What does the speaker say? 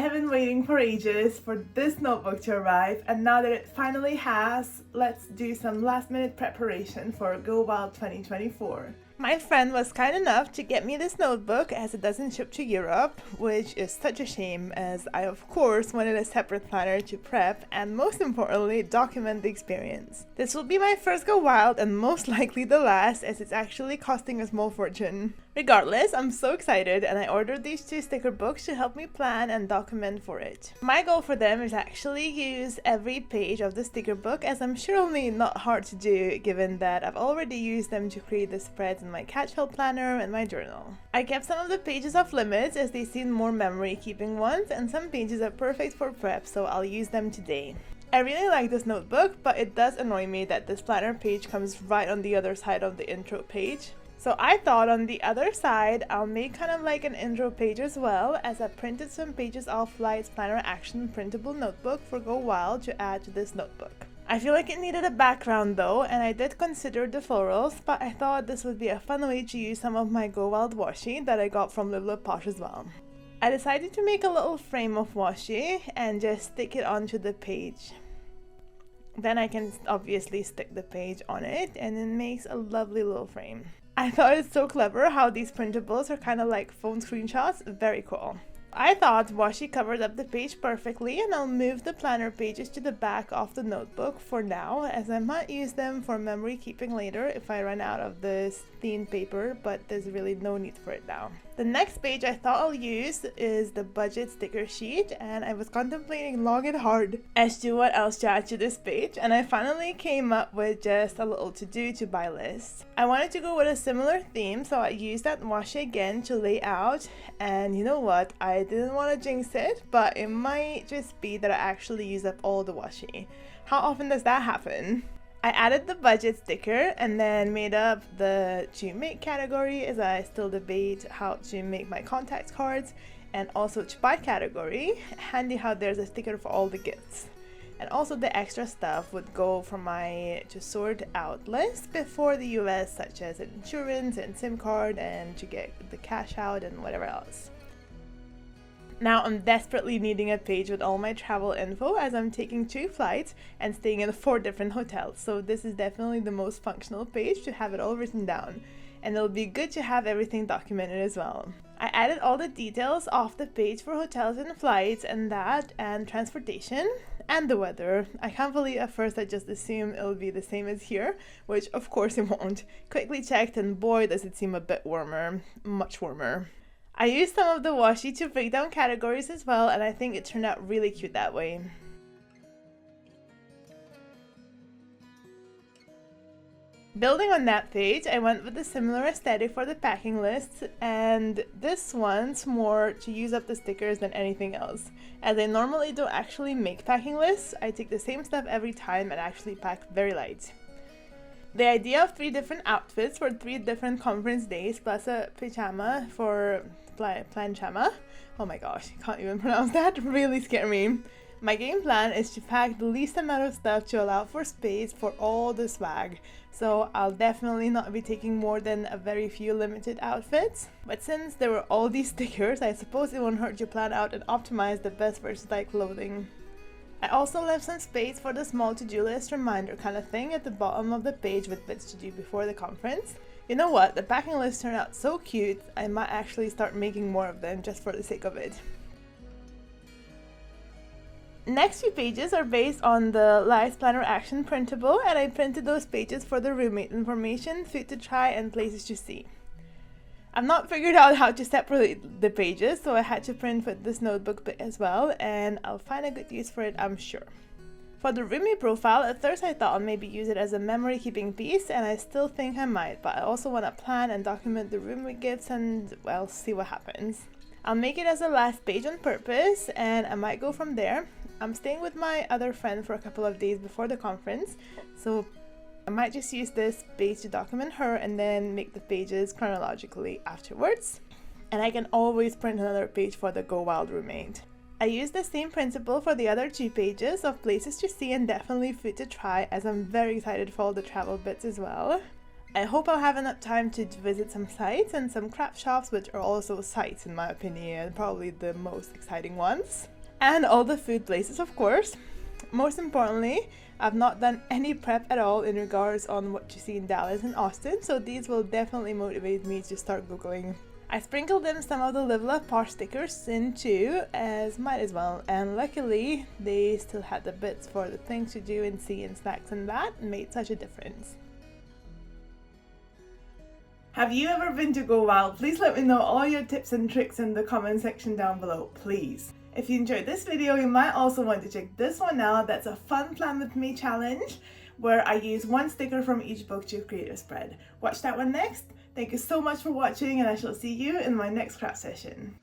have been waiting for ages for this notebook to arrive, and now that it finally has, let's do some last minute preparation for Go Wild 2024. My friend was kind enough to get me this notebook as it doesn't ship to Europe, which is such a shame as I of course wanted a separate planner to prep and most importantly document the experience. This will be my first Go Wild and most likely the last as it's actually costing a small fortune. Regardless, I'm so excited and I ordered these 2 sticker books to help me plan and document for it. My goal for them is actually use every page of the sticker book, as I'm sure only not hard to do given that I've already used them to create the spreads in my Catchhill planner and my journal. I kept some of the pages off limits as they seem more memory keeping ones, and some pages are perfect for prep, so I'll use them today. I really like this notebook, but it does annoy me that this planner page comes right on the other side of the intro page. So I thought on the other side, I'll make kind of like an intro page as well, as I printed some pages off Light's Planner Action printable notebook for Go Wild to add to this notebook. I feel like it needed a background though, and I did consider the florals, but I thought this would be a fun way to use some of my Go Wild washi that I got from Lilliput as well. I decided to make a little frame of washi and just stick it onto the page. Then I can obviously stick the page on it and it makes a lovely little frame. I thought it's so clever how these printables are kind of like phone screenshots, very cool. I thought washi covered up the page perfectly, and I'll move the planner pages to the back of the notebook for now, as I might use them for memory keeping later if I run out of this thin paper, but there's really no need for it now. The next page I thought I'll use is the budget sticker sheet, and I was contemplating long and hard as to what else to add to this page, and I finally came up with just a little to-do to buy list. I wanted to go with a similar theme, so I used that washi again to lay out, and you know what, I didn't want to jinx it, but it might just be that I actually use up all the washi. How often does that happen? I added the budget sticker and then made up the to make category, as I still debate how to make my contact cards, and also to buy category. Handy how there's a sticker for all the gifts. And also the extra stuff would go from my to sort out list before the US, such as insurance and SIM card and to get the cash out and whatever else. Now I'm desperately needing a page with all my travel info, as I'm taking 2 flights and staying in 4 different hotels, so this is definitely the most functional page to have it all written down, and it'll be good to have everything documented as well. I added all the details off the page for hotels and flights and transportation and the weather. I can't believe at first I just assumed it'll be the same as here, which of course it won't. Quickly checked and boy does it seem a bit warmer, much warmer. I used some of the washi to break down categories as well, and I think it turned out really cute that way. Building on that page, I went with a similar aesthetic for the packing list, and this one's more to use up the stickers than anything else. As I normally don't actually make packing lists, I take the same stuff every time and actually pack very light. The idea of 3 different outfits for 3 different conference days plus a pajama for planchama. Oh my gosh, I can't even pronounce that, really scared me. My game plan is to pack the least amount of stuff to allow for space for all the swag, so I'll definitely not be taking more than a very few limited outfits. But since there were all these stickers, I suppose it won't hurt to plan out and optimize the best versatile clothing. I also left some space for the small to-do list reminder kind of thing at the bottom of the page with bits to do before the conference. You know what, the packing list turned out so cute, I might actually start making more of them just for the sake of it. Next few pages are based on the Light's Planner Action printable, and I printed those pages for the roommate information, food to try, and places to see. I've not figured out how to separate the pages, so I had to print with this notebook bit as well, and I'll find a good use for it, I'm sure. For the roomie profile, at first I thought I'd maybe use it as a memory keeping piece, and I still think I might, but I also want to plan and document the roomie gifts and, well, see what happens. I'll make it as a last page on purpose, and I might go from there. I'm staying with my other friend for a couple of days before the conference, so I might just use this page to document her and then make the pages chronologically afterwards. And I can always print another page for the Go Wild roommate. I used the same principle for the other 2 pages of places to see and definitely food to try, as I'm very excited for all the travel bits as well. I hope I'll have enough time to visit some sites and some craft shops, which are also sites in my opinion, probably the most exciting ones. And all the food places, of course. Most importantly, I've not done any prep at all in regards on what you see in Dallas and Austin, so these will definitely motivate me to start Googling. I sprinkled in some of the Live Love Posh stickers in too, as might as well, and luckily they still had the bits for the things to do and see and snacks, and that made such a difference. Have you ever been to Go Wild? Please let me know all your tips and tricks in the comment section down below, please. If you enjoyed this video, you might also want to check this one out. That's a fun plan with me challenge where I use one sticker from each book to create a spread. Watch that one next. Thank you so much for watching, and I shall see you in my next craft session.